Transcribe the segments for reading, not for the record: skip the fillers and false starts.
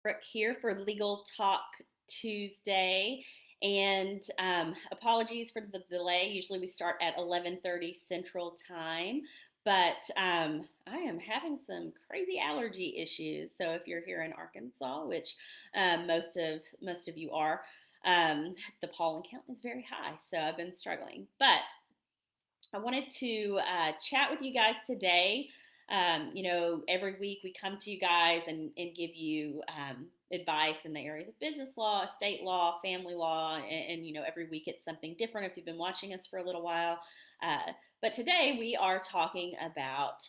Brooke here for Legal Talk Tuesday. And apologies for the delay. Usually we start at 11:30 Central Time, but I am having some crazy allergy issues. So if you're here in Arkansas, which most of you are, the pollen count is very high. So I've been struggling, but I wanted to chat with you guys today. Every week we come to you guys and give you advice in the areas of business law, estate law, family law, and every week it's something different if you've been watching us for a little while. But today we are talking about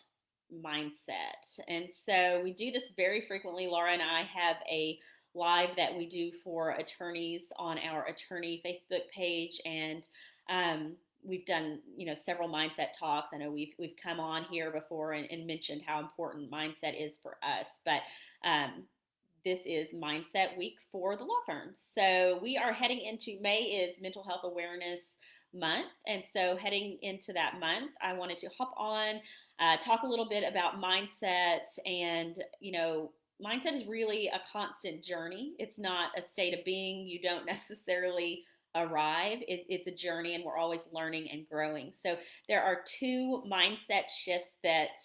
mindset. And so we do this very frequently. Laura and I have a live that we do for attorneys on our attorney Facebook page, and we've done several mindset talks. I know we've come on here before and mentioned how important mindset is for us, but this is mindset week for the law firms. So we are heading into May is mental health awareness month, and so heading into that month I wanted to hop on, talk a little bit about mindset. And mindset is really a constant journey. It's not a state of being. You don't necessarily arrive. It's a journey, and we're always learning and growing. So there are two mindset shifts that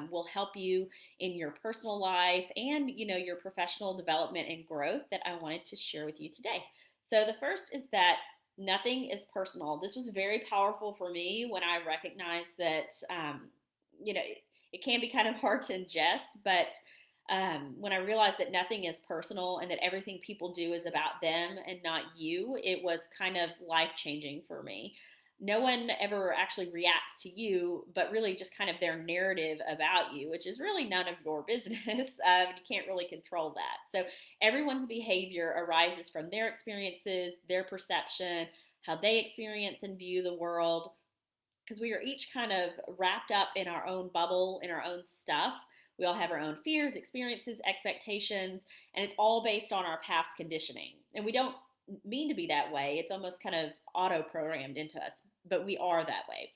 will help you in your personal life and your professional development and growth that I wanted to share with you today. So the first is that nothing is personal. This was very powerful for me when I recognized that it can be kind of hard to ingest, but when I realized that nothing is personal and that everything people do is about them and not you, it was kind of life changing for me. No one ever actually reacts to you, but really just kind of their narrative about you, which is really none of your business. You can't really control that. So everyone's behavior arises from their experiences, their perception, how they experience and view the world, because we are each kind of wrapped up in our own bubble, in our own stuff. We all have our own fears, experiences, expectations, and it's all based on our past conditioning. And we don't mean to be that way. It's almost kind of auto programmed into us, but we are that way.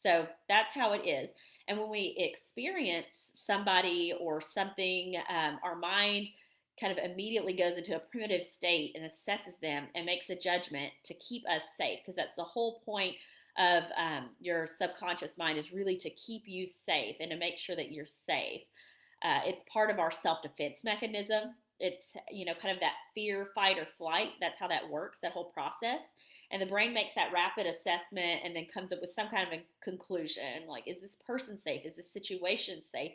So that's how it is. And when we experience somebody or something, our mind kind of immediately goes into a primitive state and assesses them and makes a judgment to keep us safe, because that's the whole point of your subconscious mind, is really to keep you safe and to make sure that you're safe. It's part of our self-defense mechanism. It's kind of that fear, fight, or flight. That's how that works, that whole process. And the brain makes that rapid assessment and then comes up with some kind of a conclusion, like, is this person safe? Is this situation safe?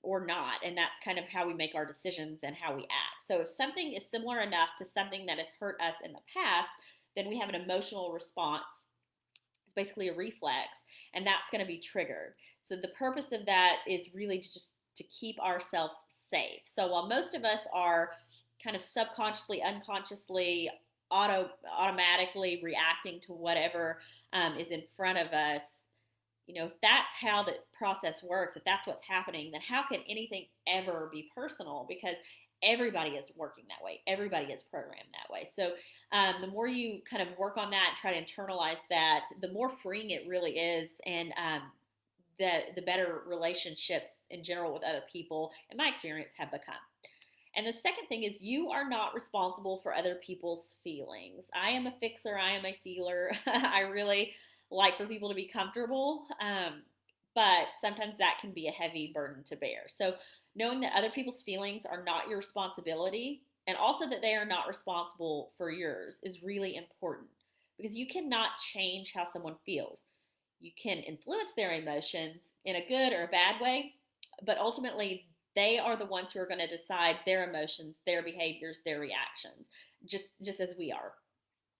Or not? And that's kind of how we make our decisions and how we act. So if something is similar enough to something that has hurt us in the past, then we have an emotional response. It's basically a reflex, and that's going to be triggered. So the purpose of that is really to keep ourselves safe. So while most of us are kind of subconsciously, unconsciously, automatically reacting to whatever is in front of us, if that's how the process works, if that's what's happening, then how can anything ever be personal? Because everybody is working that way. Everybody is programmed that way. So the more you kind of work on that and try to internalize that, the more freeing it really is, and the better relationships in general with other people, in my experience, have become. And the second thing is, you are not responsible for other people's feelings. I am a fixer. I am a feeler. I really like for people to be comfortable, but sometimes that can be a heavy burden to bear. So knowing that other people's feelings are not your responsibility, and also that they are not responsible for yours, is really important, because you cannot change how someone feels. You can influence their emotions in a good or a bad way, but ultimately they are the ones who are going to decide their emotions, their behaviors, their reactions, just as we are.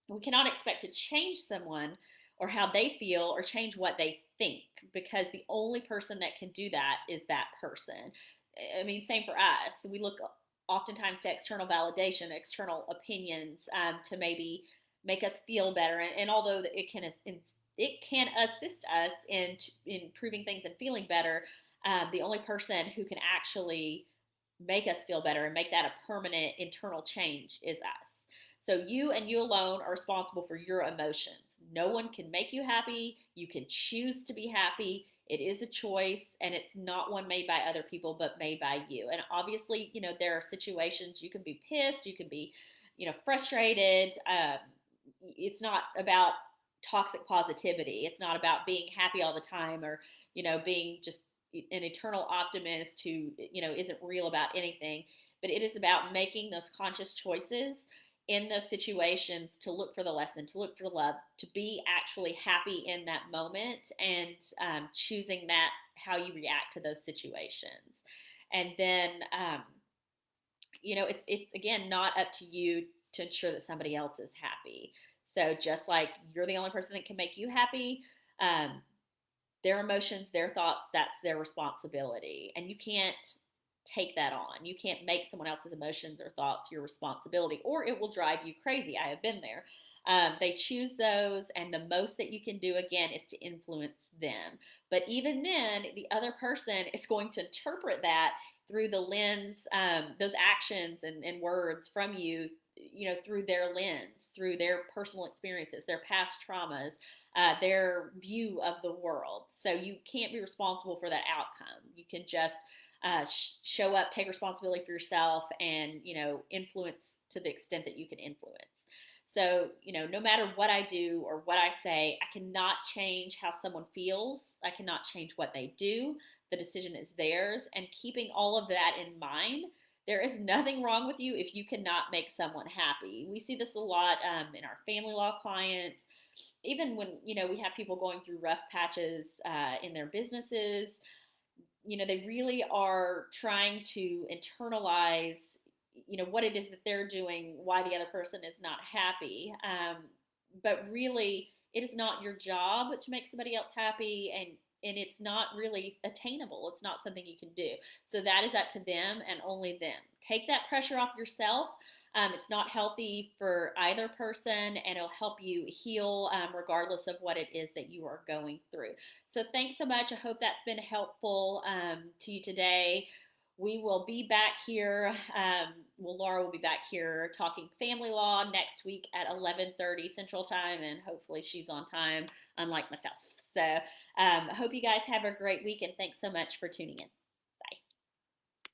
We cannot expect to change someone or how they feel or change what they think, because the only person that can do that is that person. I mean, same for us. We look oftentimes to external validation, external opinions, to maybe make us feel better. And although it can assist us in improving things and feeling better, the only person who can actually make us feel better and make that a permanent internal change is us. So you and you alone are responsible for your emotions. No one can make you happy. You can choose to be happy. It is a choice, and it's not one made by other people, but made by you. And obviously, there are situations you can be pissed, you can be, frustrated. It's not about toxic positivity. It's not about being happy all the time, or, being just an eternal optimist who, isn't real about anything. But it is about making those conscious choices in those situations to look for the lesson, to look for love, to be actually happy in that moment, and choosing that how you react to those situations. And then, it's again not up to you to ensure that somebody else is happy. So just like you're the only person that can make you happy, um, their emotions, their thoughts, that's their responsibility. And you can't take that on. You can't make someone else's emotions or thoughts your responsibility, or it will drive you crazy. I have been there. They choose those, and the most that you can do, again, is to influence them. But even then, the other person is going to interpret that through the lens, those actions and words from you, through their lens, through their personal experiences, their past traumas, their view of the world. So you can't be responsible for that outcome. You can just show up, take responsibility for yourself, and influence to the extent that you can influence. So no matter what I do or what I say, I cannot change how someone feels. I cannot change what they do. The decision is theirs. And keeping all of that in mind, there is nothing wrong with you if you cannot make someone happy. We see this a lot in our family law clients, even when we have people going through rough patches in their businesses. They really are trying to internalize what it is that they're doing, why the other person is not happy. But really, it is not your job to make somebody else happy, and it's not really attainable. It's not something you can do. So that is up to them and only them. Take that pressure off yourself. It's not healthy for either person, and it'll help you heal regardless of what it is that you are going through. So thanks so much. I hope that's been helpful to you today. We will be back here. Laura will be back here talking family law next week at 11:30 Central Time, and hopefully she's on time, unlike myself. So I hope you guys have a great week, and thanks so much for tuning in.